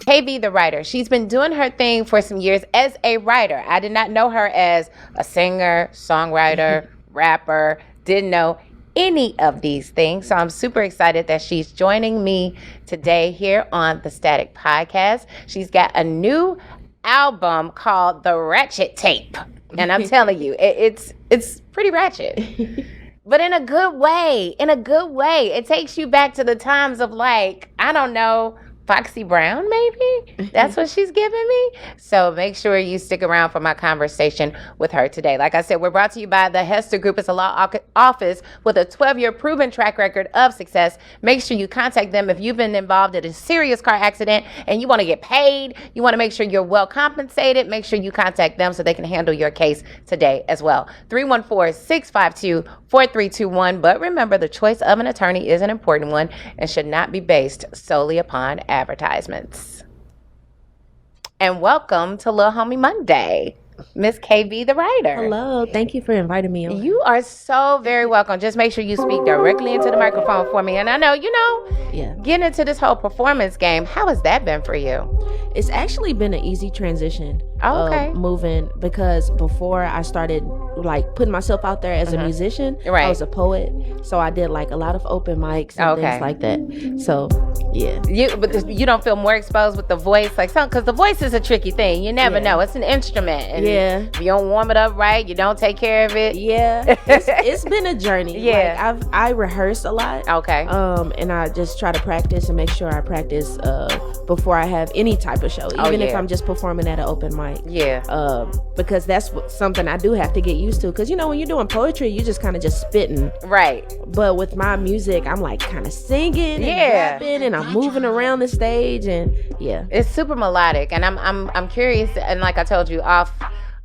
KB the writer. She's been doing her thing for some years as a writer. I did not know her as a singer, songwriter, rapper. Didn't know any of these things. So I'm super excited that she's joining me today here on the Static Podcast. She's got a new album called the Rachet Tape. And I'm telling you, it's pretty ratchet. But in a good way. It takes you back to the times of, like, I don't know, Foxy Brown, maybe? That's what she's giving me. So make sure you stick around for my conversation with her today. Like I said, we're brought to you by the Hester Group. It's a law office with a 12-year proven track record of success. Make sure you contact them if you've been involved in a serious car accident and you want to get paid. You want to make sure you're well compensated. Make sure you contact them so they can handle your case today as well. 314-652-4321. But remember, the choice of an attorney is an important one and should not be based solely upon advertisements. And welcome to Lil Homie Monday, Miss KB the writer. Hello, thank you for inviting me on. You are so very welcome. Just make sure you speak directly into the microphone for me. And I know, getting into this whole performance game, how has that been for you? It's actually been an easy transition. Okay. Moving, because before I started like putting myself out there as a musician, right. I was a poet, so I did like a lot of open mics and things like that. So yeah, but you don't feel more exposed with the voice, like something, because the voice is a tricky thing. You never know. It's an instrument, and if you don't warm it up right, you don't take care of it. Yeah, it's been a journey. Yeah, like, I rehearse a lot. Okay. And I just try to practice and make sure I practice before I have any type of show, even if I'm just performing at an open mic. Yeah. Because that's something I do have to get used to. Because when you're doing poetry, you just kind of just spitting. Right. But with my music, I'm like kind of singing and rapping, and I'm moving around the stage, and it's super melodic. And I'm curious, and like I told you off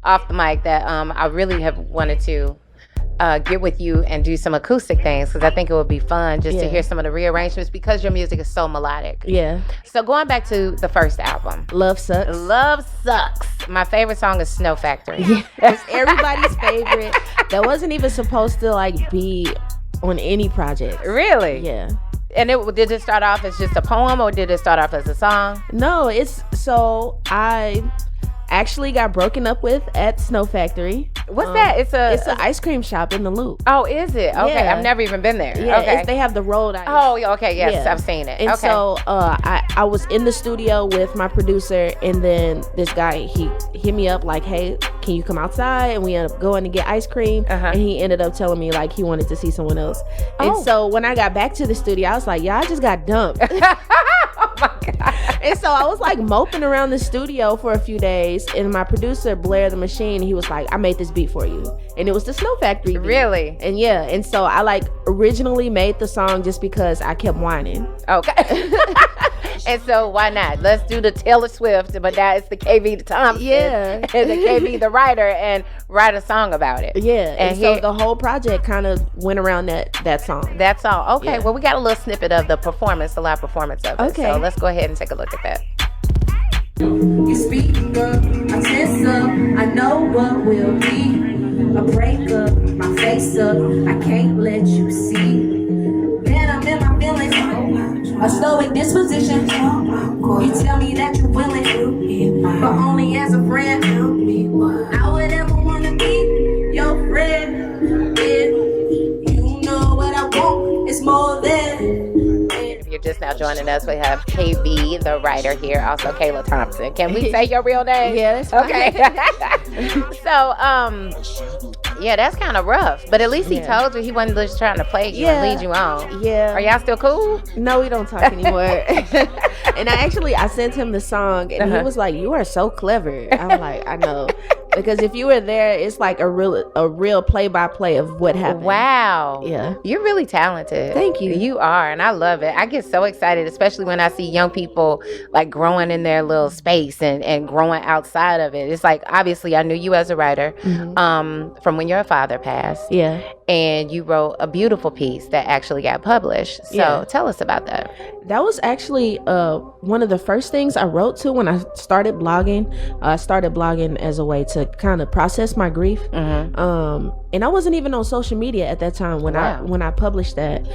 the mic, that I really have wanted to get with you and do some acoustic things, because I think it would be fun just to hear some of the rearrangements, because your music is so melodic. Yeah. So going back to the first album, Love Sucks. My favorite song is Snow Factory. Yeah, it's everybody's favorite. That wasn't even supposed to like be on any project. Really? Yeah. And did it start off as just a poem, or did it start off as a song? No, I actually got broken up with at Snow Factory. What's that? It's an ice cream shop in the Loop. Oh, is it? Okay, Yeah. I've never even been there. Yeah, okay. they have the rolled ice. Oh, okay, yes, Yeah. I've seen it. And okay. so I was in the studio with my producer, and then this guy, he hit me up like, hey, can you come outside? And we ended up going to get ice cream, and he ended up telling me like he wanted to see someone else. And so when I got back to the studio, I was like, I just got dumped. Oh my God. And so I was like moping around the studio for a few days, and my producer blared the machine. He was like, I made this beat for you. And it was the Snow Factory beat. Really? And and so I like originally made the song just because I kept whining. Okay. And so why not? Let's do the Taylor Swift, but now it's the KB Thompson. Yeah. And the KB the writer, and write a song about it. Yeah. And so the whole project kind of went around that song. That's all. Okay. Yeah. Well, we got a little snippet of the performance, the live performance of it. Okay. So let's go ahead and take a look at that. You speak up, I tense up, I know what will be. A breakup, my face up, I can't let you see. Then I'm in my feelings, a stoic disposition. You tell me that you're willing, but only as a friend. I would ever wanna be your friend. You know what I want, it's more than. You're just now joining us. We have KB, the writer here, also Kayla Thompson. Can we say your real name? Yeah, that's fine. Okay. So, yeah, that's kind of rough. But at least he told you he wasn't just trying to play you and lead you on. Yeah. Are y'all still cool? No, we don't talk anymore. And I sent him the song, and he was like, "You are so clever." I'm like, "I know." Because if you were there, it's like a real play-by-play of what happened. Wow. Yeah. You're really talented. Thank you. You are, and I love it. I get so excited, especially when I see young people like growing in their little space and growing outside of it. It's like, obviously, I knew you as a writer from when your father passed. Yeah. And you wrote a beautiful piece that actually got published. So tell us about that. That was actually one of the first things I wrote to when I started blogging. I started blogging as a way to kind of process my grief. And I wasn't even on social media at that time when I published that.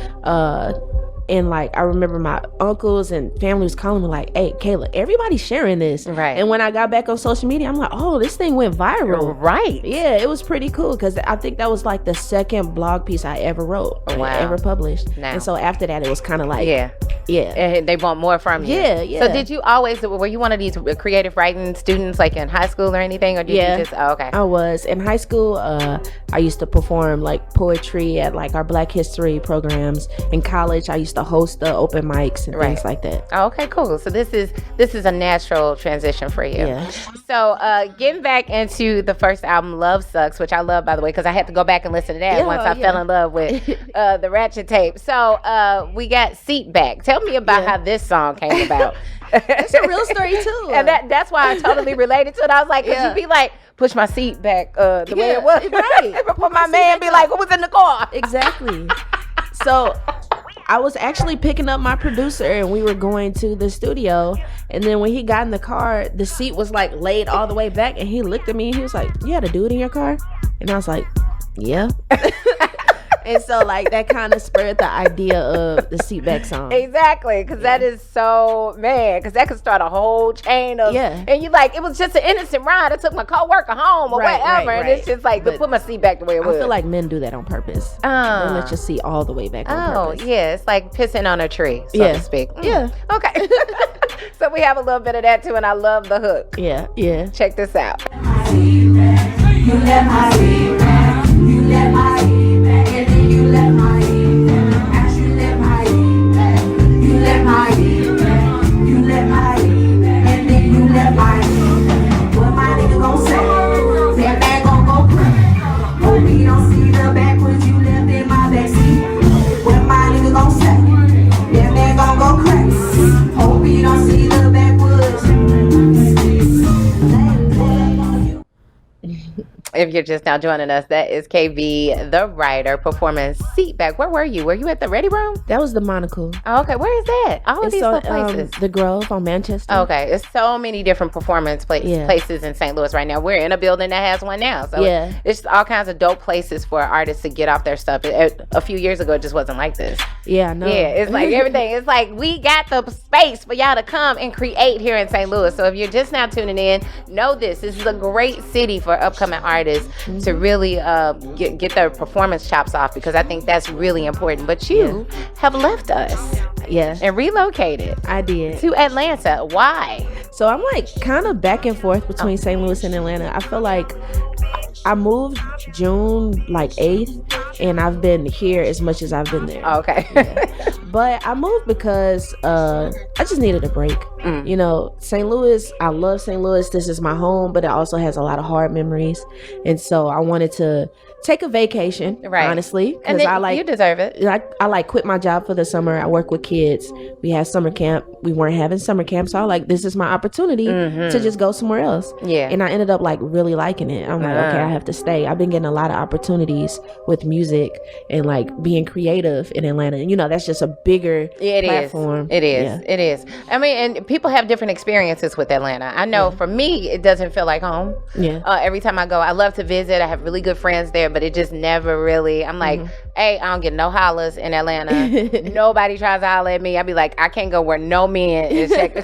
And like I remember my uncles and family was calling me like, "Hey, Kayla, everybody's sharing this." Right. And when I got back on social media, I'm like, "Oh, this thing went viral." Right. Yeah, it was pretty cool because I think that was like the second blog piece I ever wrote or ever published. Now. And so after that, it was kind of like, yeah, and they want more from you. Yeah. So did you always, were you one of these creative writing students like in high school or anything, or did you just? Oh, okay. I was in high school. I used to perform like poetry at like our Black History programs. In college, I used to host the open mics and things like that. Oh, okay, cool. So this is a natural transition for you. Yeah. So getting back into the first album, Love Sucks, which I love, by the way, because I had to go back and listen to that once I fell in love with the Rachet Tape. So we got Seat Back. Tell me about how this song came about. It's a real story too. And that's why I totally related to it. I was like, could you be like, push my seat back the way it was? Right. Before my man be like, who was in the car? Exactly. So I was actually picking up my producer and we were going to the studio, and then when he got in the car, the seat was like laid all the way back, and he looked at me and he was like, "You had a dude in your car?" And I was like, "Yeah." And so like that kind of spurred the idea of the Seat Back song. Exactly, because that is so, man, because that could start a whole chain of, and you like, it was just an innocent ride. I took my coworker home or whatever, and it's just like, to put my seat back the way it was. I feel like men do that on purpose. They let your seat all the way back on purpose. Oh, yeah, it's like pissing on a tree, so to speak. Yeah. Okay. So we have a little bit of that too, and I love the hook. Yeah. Check this out. You let my seat back. You let my seat back. And then you let my seat back. Actually, let my seat back. You let my seat back. You let my seat back. And then you let my seat back. What my nigga gon' say? That man gon' go crack. Hope he don't see the backwards you left in my backseat. What my nigga gon' say? That man gon' go crack. Hope he don't see the backwards. If you're just now joining us, that is KB, the writer, performing Seat Back. Where were you? Were you at the Ready Room? That was the Monocle. Oh, okay. Where is that? All of these little places. The Grove on Manchester. Okay. It's so many different performance places in St. Louis right now. We're in a building that has one now. So it's all kinds of dope places for artists to get off their stuff. A few years ago, it just wasn't like this. Yeah, no. Yeah, it's like everything. It's like we got the space for y'all to come and create here in St. Louis. So if you're just now tuning in, know this. This is a great city for upcoming artists to really get their performance chops off, because I think that's really important. But you have left us. Yeah. And relocated. I did. To Atlanta. Why? So I'm like kind of back and forth between St. Louis and Atlanta. I feel like I moved June like 8th, and I've been here as much as I've been there. Okay. But I moved because I just needed a break. You know, St. Louis, I love St. Louis. This is my home, but it also has a lot of hard memories. And so I wanted to take a vacation, honestly. And then you deserve it. I like quit my job for the summer. I work with kids. We had summer camp. We weren't having summer camp. So I like, this is my opportunity to just go somewhere else. Yeah. And I ended up like really liking it. I'm like, okay, I have to stay. I've been getting a lot of opportunities with music and like being creative in Atlanta. And you know, that's just a bigger platform. It is. I mean, and people have different experiences with Atlanta. I know for me, it doesn't feel like home. Yeah. Every time I go, I love to visit. I have really good friends there, but it just never really, I'm like, hey, I don't get no hollers in Atlanta. Nobody tries to holler at me. I be like, I can't go where no man is checking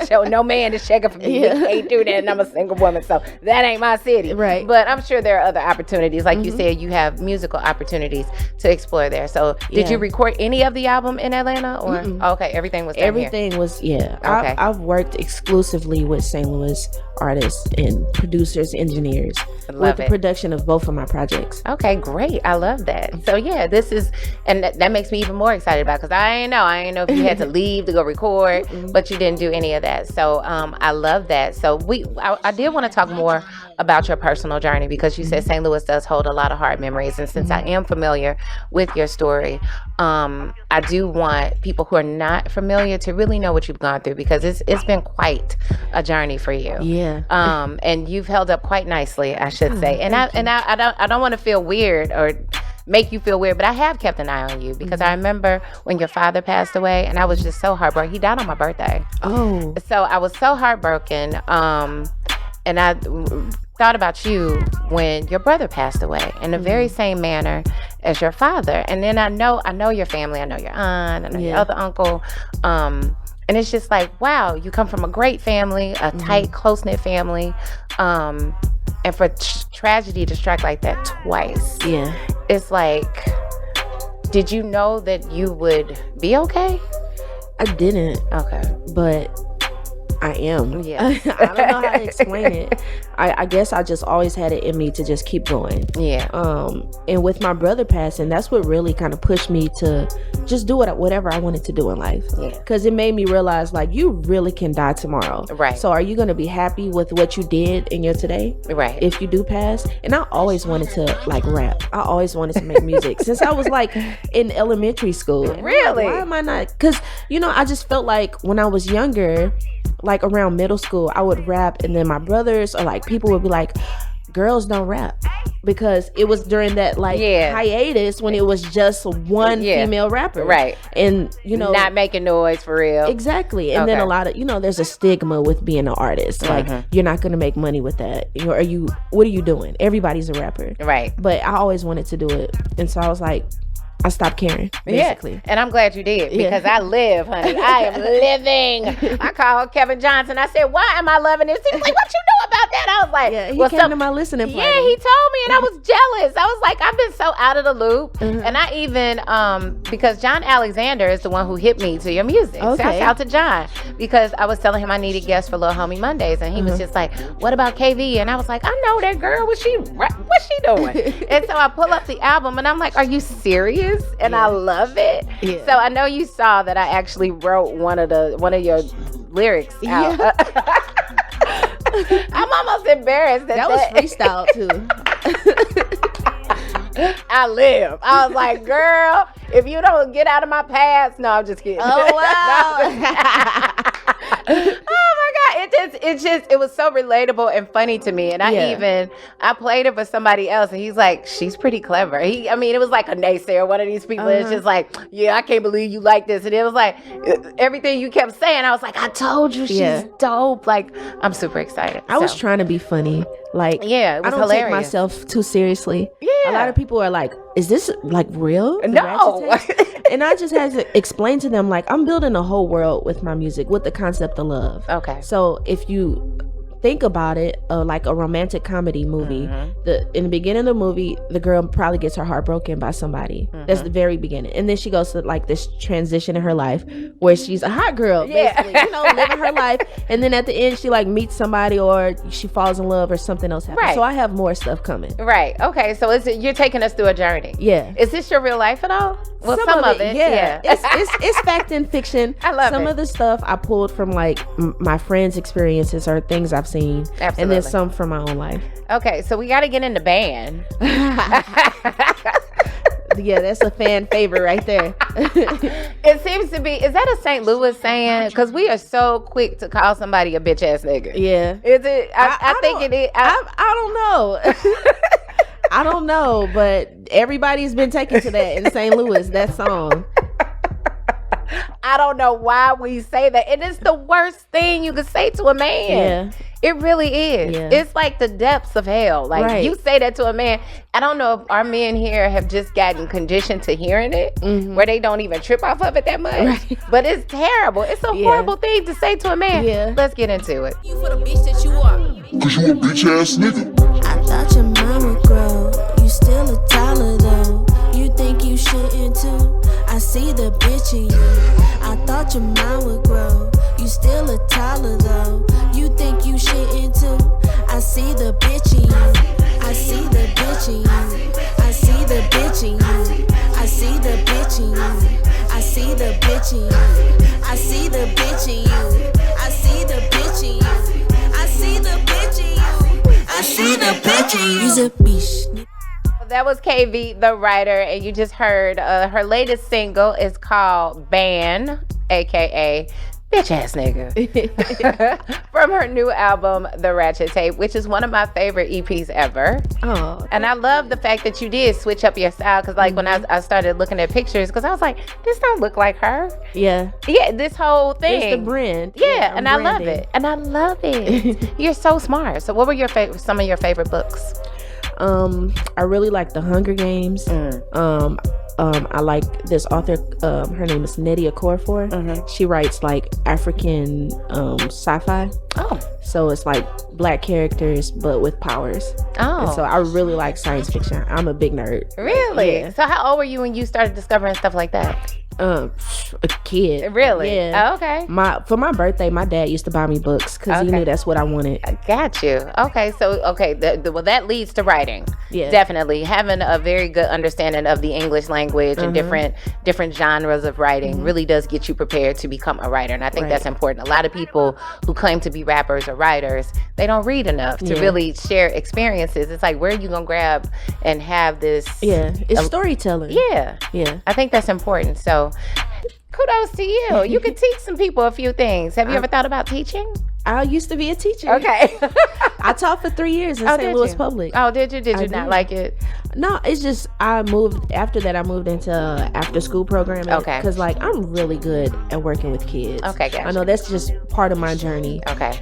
for me. We can't do that, and I'm a single woman, so that ain't my city. Right. But I'm sure there are other opportunities. Like you said, you have musical opportunities to explore there. So did you record any of the album in Atlanta? Or okay, everything was done here. Was okay. I've worked exclusively with St. Louis artists and producers, engineers, with the production of both of my projects. Okay, great. I love that. So yeah, this is, and that makes me even more excited about, because I ain't know if you had to leave to go record, but you didn't do any of that. So I love that. So I did want to talk more about your personal journey, because you said St. Louis does hold a lot of hard memories, and since I am familiar with your story, I do want people who are not familiar to really know what you've gone through, because it's been quite a journey for you. Yeah. And you've held up quite nicely, I should say. And I don't want to feel weird or make you feel weird, but I have kept an eye on you, because I remember when your father passed away, and I was just so heartbroken. He died on my birthday. Oh. So I was so heartbroken. And I thought about you when your brother passed away in the very same manner as your father. And then I know your family. I know your aunt. I know your other uncle. And it's just like, wow, you come from a great family, a tight, close-knit family. And for tragedy to strike like that twice, it's like, did you know that you would be okay? I didn't. Okay. But I am. Yeah. I don't know how to explain it. I guess I just always had it in me to just keep going. Yeah. And with my brother passing, that's what really kind of pushed me to just do whatever I wanted to do in life. Yeah. Because it made me realize, like, you really can die tomorrow. Right. So are you going to be happy with what you did in your today? Right. If you do pass. And I always wanted to, like, rap. I always wanted to make music since I was, like, in elementary school. Really? Like, why am I not? Because, I just felt like when I was younger, like around middle school, I would rap, and then my brothers or like people would be like, girls don't rap, because it was during that hiatus when it was just one female rapper, right? And not making noise for real. Exactly. And then a lot of there's a stigma with being an artist, like you're not gonna make money with that. What are you doing? Everybody's a rapper, right? But I always wanted to do it, and so I was like, I stopped caring, basically. Yeah. And I'm glad you did, because I live, honey. I am living. I called Kevin Johnson. I said, why am I loving this? He was like, what you know about that? I was like, he came to my listening party. Yeah, he told me, and I was jealous. I was like, I've been so out of the loop. And I even, because John Alexander is the one who hit me to your music. Okay. Shout out to John, because I was telling him I needed guests for Little Homie Mondays, and he was just like, what about KV? And I was like, I know that girl. What's she doing? And so I pull up the album, and I'm like, are you serious? And I love it. Yeah. So I know you saw that I actually wrote one of your lyrics out. Yeah. I'm almost embarrassed that was freestyle too. I live. I was like, girl, if you don't get out of my past. No, I'm just kidding. Oh wow. Oh my God. It was so relatable and funny to me. And I played it for somebody else, and he's like, she's pretty clever. It was like a naysayer, one of these people. It's just like, yeah, I can't believe you like this. And it was like everything you kept saying, I was like, I told you she's dope. Like, I'm super excited. I was trying to be funny. Like, it was I don't hilarious. take myself too seriously. Yeah. A lot of people are like, is this like real? No. And I just had to explain to them, like, I'm building a whole world with my music, with the concept of love. Okay. So if you think about it, like a romantic comedy movie, in the beginning of the movie, the girl probably gets her heart broken by somebody. That's the very beginning. And then she goes to like this transition in her life where she's a hot girl, basically, living her life. And then at the end, she like meets somebody, or she falls in love, or something else happens. Right. So I have more stuff coming. Right. Okay. So you're taking us through a journey. Yeah. Is this your real life at all? Well, some of it. Yeah. It's fact and fiction. I love some it. of the stuff I pulled from like my friends' experiences or things I've seen. Absolutely. And then some from my own life. Okay, so we got to get in the band. Yeah, that's a fan favorite right there. It seems to be. Is that a St. Louis saying? Because we are so quick to call somebody a bitch ass nigga. Yeah. Is it? I think it is. I don't know. I don't know, but everybody's been taken to that in St. Louis, that song. I don't know why we say that. It is the worst thing you could say to a man. Yeah. It really is. Yeah. It's like the depths of hell. Like, you say that to a man. I don't know if our men here have just gotten conditioned to hearing it, where they don't even trip off of it that much. Right. But it's terrible. It's a horrible thing to say to a man. Yeah. Let's get into it. You for the bitch that you are. Cause you a bitch ass nigga. I thought your mama grow. You still a toddler though. You think you shouldn't too. I see the bitch in you. I thought your mind would grow. You still a toddler though. You think you shouldn't too. I see the bitch in you. I see the bitch in you. I see the bitch in you. I see the bitch in you. I see the bitch in you. I see the bitch in you. I see the bitch in you. I see the bitch in you. I see the bitch in you. You's a bitch. That was KV, the writer, and you just heard her latest single is called Ban, aka Bitch Ass Nigga, from her new album, The Rachet Tape, which is one of my favorite EPs ever. Oh, and I love the fact that you did switch up your style, because like when I started looking at pictures, because I was like, this don't look like her. Yeah. Yeah, this whole thing. It's the brand. Yeah, and I love it. And I love it. You're so smart. So what were some of your favorite books? I really like the Hunger Games. I like this author. Her name is Nnedi Okorafor. She writes like African sci-fi. Oh, so it's like black characters but with powers. And so I really like science fiction. I'm a big nerd. Really? Yeah. So how old were you when you started discovering stuff like that? A kid. Really? Yeah. Oh, okay. For my birthday, my dad used to buy me books because he knew that's what I wanted. I got you. Okay, so well, that leads to writing. Yeah, definitely having a very good understanding of the English language and different genres of writing really does get you prepared to become a writer, and I think that's important. A lot of people who claim to be rappers or writers, they don't read enough to really share experiences. It's like, where are you gonna grab and have this? Yeah, it's storytelling. Yeah, I think that's important. So kudos to you. You could teach some people a few things. Have you ever thought about teaching? I used to be a teacher. Okay. I taught for 3 years in St. Louis Public. Oh, did you? Did you not like it? No, it's just I moved into after school programming. Okay. Because like I'm really good at working with kids. Okay, gotcha. I know that's just part of my journey. Okay.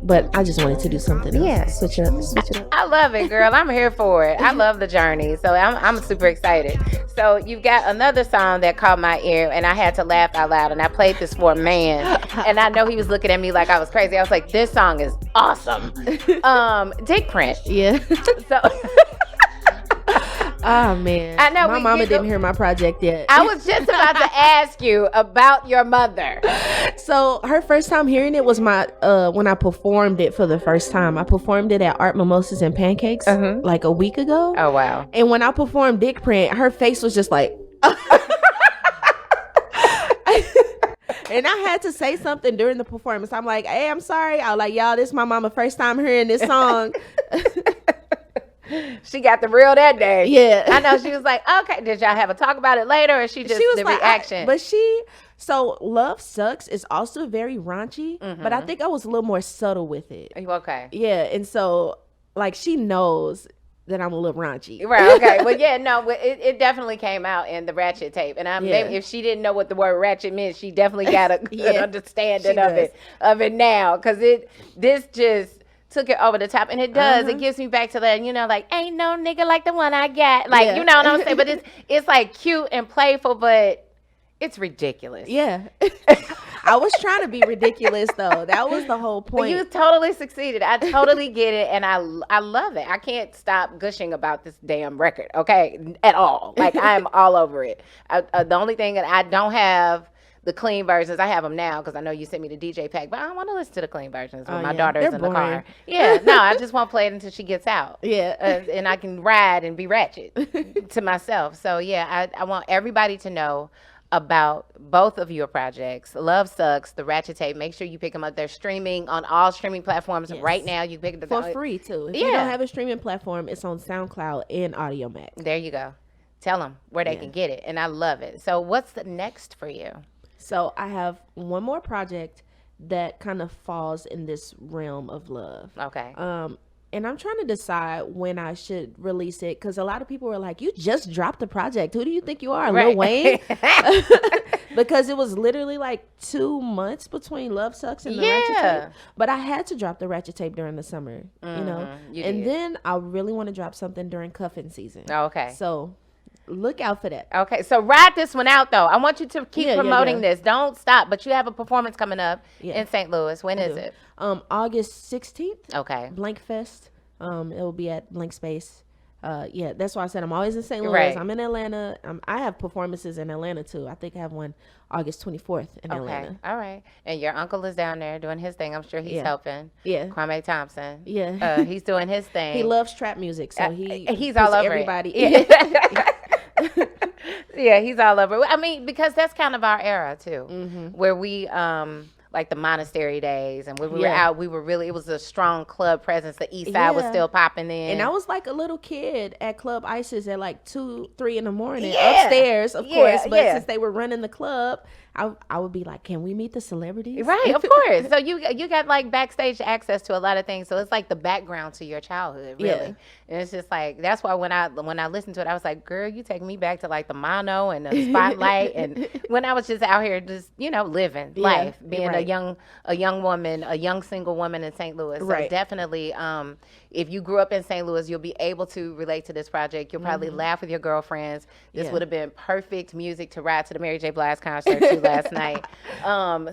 But I just wanted to do something else. Yeah. Switch it up. I love it, girl. I'm here for it. I love the journey. So I'm super excited. So you've got another song that caught my ear, and I had to laugh out loud, and I played this for a man, and I know he was looking at me like I was crazy. I was like, this song is awesome. Dick print. Yeah. So oh man. I know my mama didn't hear my project yet. I was just about to ask you about your mother. So her first time hearing it was my when I performed it for the first time. I performed it at Art Mimosas and Pancakes like a week ago. Oh wow. And when I performed Dick Print, her face was just like and I had to say something during the performance. I'm like, hey, I'm sorry. I was like, y'all, this is my mama first time hearing this song. She got the real that day. Yeah. I know. She was like, okay, did y'all have a talk about it later, or she was the like, reaction? So Love Sucks is also very raunchy, but I think I was a little more subtle with it. Okay. Yeah, and so like she knows that I'm a little raunchy. Right, okay. Well, yeah, no, it definitely came out in the Rachet Tape. And maybe if she didn't know what the word ratchet meant, she definitely got an understanding of it now. Because this just took it over the top. And it does. It gives me back to that, like, ain't no nigga like the one I got. Like, you know what I'm saying? But it's like cute and playful, but it's ridiculous. Yeah. I was trying to be ridiculous, though. That was the whole point. But you totally succeeded. I totally get it, and I love it. I can't stop gushing about this damn record, okay, at all. Like, I'm all over it. The only thing that I don't have the clean versions. I have them now because I know you sent me the DJ pack, but I don't want to listen to the clean versions when my daughter's in the car. Yeah, no, I just won't play it until she gets out. Yeah. And I can ride and be ratchet to myself. So, yeah, I want everybody to know about both of your projects. Love Sucks, the Rachet Tape. Make sure you pick them up. They're streaming on all streaming platforms right now. You can pick them for free too. If you don't have a streaming platform, it's on SoundCloud and Audio Mac. There you go. Tell them where they can get it, and I love it. So what's the next for you? So I have one more project that kind of falls in this realm of love. Okay. And I'm trying to decide when I should release it because a lot of people were like, you just dropped the project. Who do you think you are, Lil Wayne? Because it was literally like 2 months between Love Sucks and the Rachet Tape. But I had to drop the Rachet Tape during the summer, and then I really want to drop something during cuffing season. Oh, okay. So look out for that. Okay, so ride this one out, though. I want you to keep promoting this. Don't stop. But you have a performance coming up in St. Louis. When is it? August 16th. Okay. Blank Fest. It will be at Blank Space. That's why I said I'm always in St. Louis. Right. I'm in Atlanta. I have performances in Atlanta, too. I think I have one August 24th in Atlanta. All right. And your uncle is down there doing his thing. I'm sure he's helping. Yeah. Kwame Thompson. Yeah. He's doing his thing. He loves trap music, so he's all over everybody. Yeah, he's all over. I mean, because that's kind of our era too, where we like the Monastery days, and when we were out, we were really. It was a strong club presence. The East Side was still popping in, and I was like a little kid at Club Isis at like 2-3 in the morning upstairs, of course. But since they were running the club, I would be like, can we meet the celebrities? Right, of course. So you got like backstage access to a lot of things. So it's like the background to your childhood, really. Yeah. And it's just like that's why when I listened to it, I was like, girl, you take me back to like the mono and the spotlight, and when I was just out here just living life, being right. a young woman, a young single woman in St. Louis. So Right. definitely, if you grew up in St. Louis, you'll be able to relate to this project. You'll probably laugh with your girlfriends. This Yeah. would have been perfect music to ride to the Mary J. Blige concert to last night.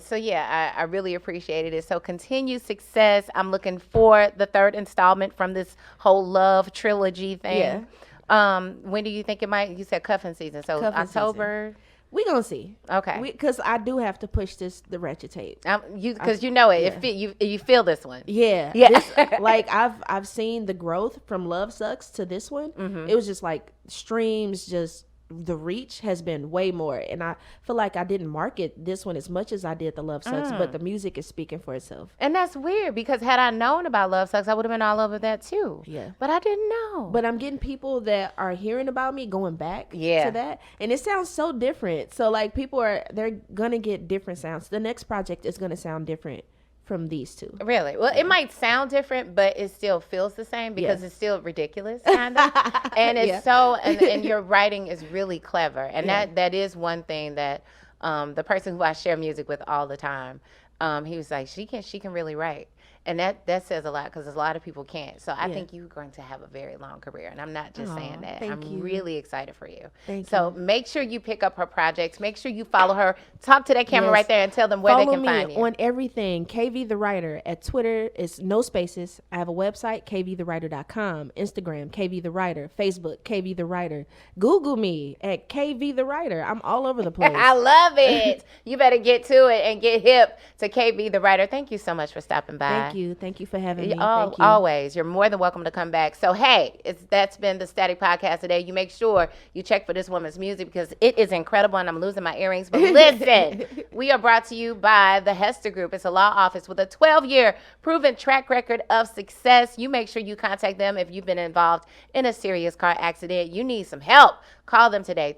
So yeah, I really appreciated it. So continued success. I'm looking for the third installment from this whole love trilogy thing. When do you think it might? You said cuffing season, so Cuffing October. We gonna see. Okay. Because I do have to push the Rachet Tape. Because you know it. You feel this one. Yeah. Yeah. Like I've seen the growth from Love Sucks to this one. Mm-hmm. It was just like streams, just the reach has been way more, and I feel like I didn't market this one as much as I did the Love Sucks, but the music is speaking for itself. And that's weird because had I known about Love Sucks, I would have been all over that too. Yeah. But I didn't know. But I'm getting people that are hearing about me going back Yeah. to that, and it sounds so different. So like they're gonna get different sounds. The next project is gonna sound different from these two. Really? Well, it might sound different, but it still feels the same because Yeah. it's still ridiculous, kind of. And it's and your writing is really clever. And that is one thing that the person who I share music with all the time, he was like, she can really write. And that says a lot because a lot of people can't. So I think you're going to have a very long career. And I'm not just saying that. thank I'm you. really excited for you. Thank so make sure you pick up her projects. Make sure you follow her. Talk to that camera Yes. right there and tell them where Follow they can me find you. on everything. KV the Writer at Twitter is no spaces. I have a website, kvthewriter.com, Instagram, KV the Writer, Facebook, KV the Writer. Google me at KV the Writer. I'm all over the place. I love it. You better get to it and get hip to KB the Writer. Thank you so much for stopping by. Thank you. Thank you for having me. Oh, Thank you. always. You're more than welcome to come back. So, hey, that's been the Static Podcast today. You make sure you check for this woman's music because it is incredible and I'm losing my earrings. But listen, we are brought to you by the Hester Group. It's a law office with a 12-year proven track record of success. You make sure you contact them if you've been involved in a serious car accident. You need some help. Call them today,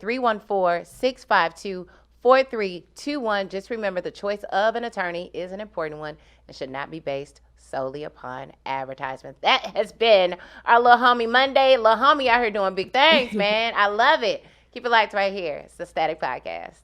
314-652-4321. Just remember the choice of an attorney is an important one and should not be based solely upon advertisements. That has been our Little Homie Monday. Little Homie out here doing big things, man. I love it. Keep it lights right here. It's the Static Podcast.